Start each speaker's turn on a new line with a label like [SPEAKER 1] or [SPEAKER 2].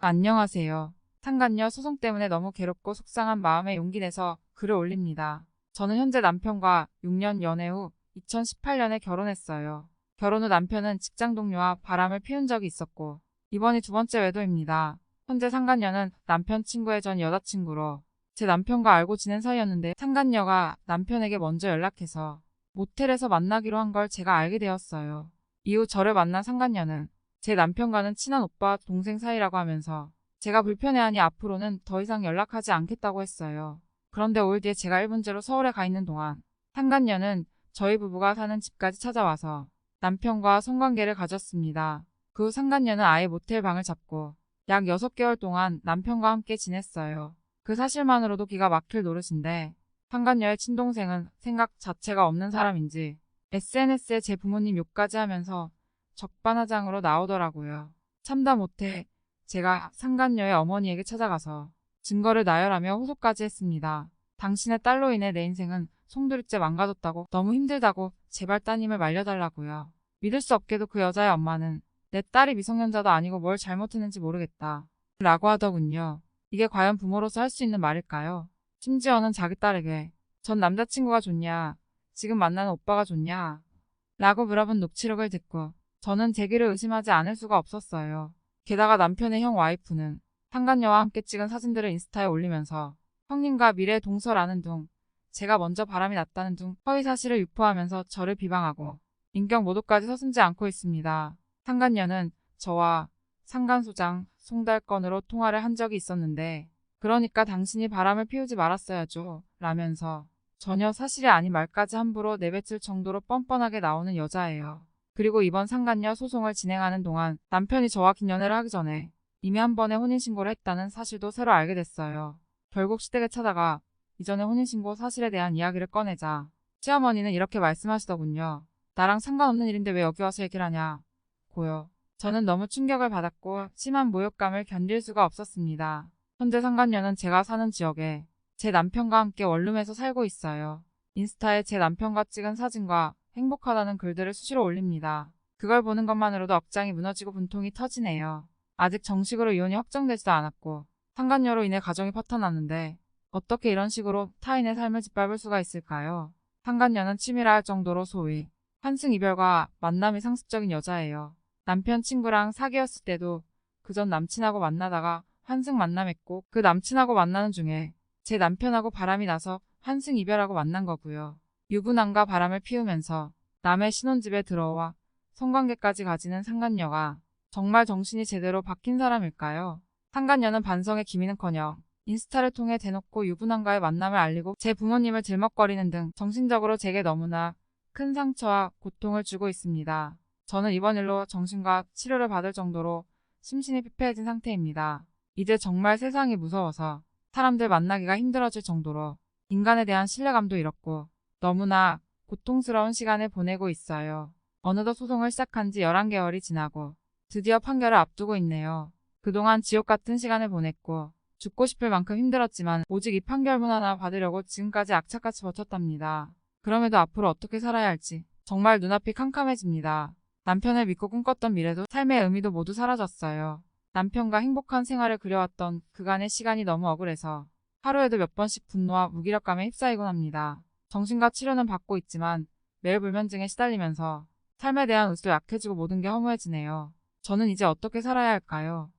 [SPEAKER 1] 안녕하세요. 상간녀 소송 때문에 너무 괴롭고 속상한 마음에 용기 내서 글을 올립니다. 저는 현재 남편과 6년 연애 후 2018년에 결혼했어요. 결혼 후 남편은 직장 동료와 바람을 피운 적이 있었고 이번이 두 번째 외도입니다. 현재 상간녀는 남편 친구의 전 여자친구로 제 남편과 알고 지낸 사이였는데 상간녀가 남편에게 먼저 연락해서 모텔에서 만나기로 한 걸 제가 알게 되었어요. 이후 저를 만난 상간녀는 제 남편과는 친한 오빠 동생 사이라고 하면서 제가 불편해하니 앞으로는 더 이상 연락하지 않겠다고 했어요. 그런데 5일 뒤에 제가 1분째로 서울에 가 있는 동안 상간녀는 저희 부부가 사는 집까지 찾아와서 남편과 성관계를 가졌습니다. 그 후 상간녀는 아예 모텔 방을 잡고 약 6개월 동안 남편과 함께 지냈어요. 그 사실만으로도 기가 막힐 노릇인데 상간녀의 친동생은 생각 자체가 없는 사람인지 SNS에 제 부모님 욕까지 하면서 적반하장으로 나오더라고요. 참다 못해 제가 상간녀의 어머니에게 찾아가서 증거를 나열하며 호소까지 했습니다. 당신의 딸로 인해 내 인생은 송두리째 망가졌다고 너무 힘들다고 제발 따님을 말려달라고요. 믿을 수 없게도 그 여자의 엄마는 내 딸이 미성년자도 아니고 뭘 잘못했는지 모르겠다 라고 하더군요. 이게 과연 부모로서 할 수 있는 말일까요? 심지어는 자기 딸에게 전 남자친구가 좋냐 지금 만나는 오빠가 좋냐 라고 물어본 녹취록을 듣고 저는 제 귀를 의심하지 않을 수가 없었어요. 게다가 남편의 형 와이프는 상간녀와 함께 찍은 사진들을 인스타에 올리면서 형님과 미래 동서라는 둥, 제가 먼저 바람이 났다는 둥 허위 사실을 유포하면서 저를 비방하고 인격 모독까지 서슴지 않고 있습니다. 상간녀는 저와 상간소장 송달건으로 통화를 한 적이 있었는데 그러니까 당신이 바람을 피우지 말았어야죠 라면서 전혀 사실이 아닌 말까지 함부로 내뱉을 정도로 뻔뻔하게 나오는 여자예요. 그리고 이번 상간녀 소송을 진행하는 동안 남편이 저와 긴 연애를 하기 전에 이미 한 번의 혼인신고를 했다는 사실도 새로 알게 됐어요. 결국 시댁에 찾아가 이전의 혼인신고 사실에 대한 이야기를 꺼내자 시어머니는 이렇게 말씀하시더군요. 나랑 상관없는 일인데 왜 여기 와서 얘기를 하냐. 고요. 저는 너무 충격을 받았고 심한 모욕감을 견딜 수가 없었습니다. 현재 상간녀는 제가 사는 지역에 제 남편과 함께 원룸에서 살고 있어요. 인스타에 제 남편과 찍은 사진과 행복하다는 글들을 수시로 올립니다. 그걸 보는 것만으로도 억장이 무너지고 분통이 터지네요. 아직 정식으로 이혼이 확정되지도 않았고 상간녀로 인해 가정이 파탄났는데 어떻게 이런 식으로 타인의 삶을 짓밟을 수가 있을까요? 상간녀는 치밀할 할 정도로 소위 환승 이별과 만남이 상습적인 여자예요. 남편 친구랑 사귀었을 때도 그전 남친하고 만나다가 환승 만남했고 그 남친하고 만나는 중에 제 남편하고 바람이 나서 환승 이별하고 만난 거고요. 유부남과 바람을 피우면서 남의 신혼집에 들어와 성관계까지 가지는 상간녀가 정말 정신이 제대로 박힌 사람일까요? 상간녀는 반성의 기미는커녕 인스타를 통해 대놓고 유부남과의 만남을 알리고 제 부모님을 들먹거리는 등 정신적으로 제게 너무나 큰 상처와 고통을 주고 있습니다. 저는 이번 일로 정신과 치료를 받을 정도로 심신이 피폐해진 상태입니다. 이제 정말 세상이 무서워서 사람들 만나기가 힘들어질 정도로 인간에 대한 신뢰감도 잃었고 너무나 고통스러운 시간을 보내고 있어요. 어느덧 소송을 시작한 지 11개월이 지나고 드디어 판결을 앞두고 있네요. 그동안 지옥 같은 시간을 보냈고 죽고 싶을 만큼 힘들었지만 오직 이 판결문 하나 받으려고 지금까지 악착같이 버텼답니다. 그럼에도 앞으로 어떻게 살아야 할지 정말 눈앞이 캄캄해집니다. 남편을 믿고 꿈꿨던 미래도 삶의 의미도 모두 사라졌어요. 남편과 행복한 생활을 그려왔던 그간의 시간이 너무 억울해서 하루에도 몇 번씩 분노와 무기력감에 휩싸이곤 합니다. 정신과 치료는 받고 있지만 매일 불면증에 시달리면서 삶에 대한 의지도 약해지고 모든 게 허무해지네요. 저는 이제 어떻게 살아야 할까요?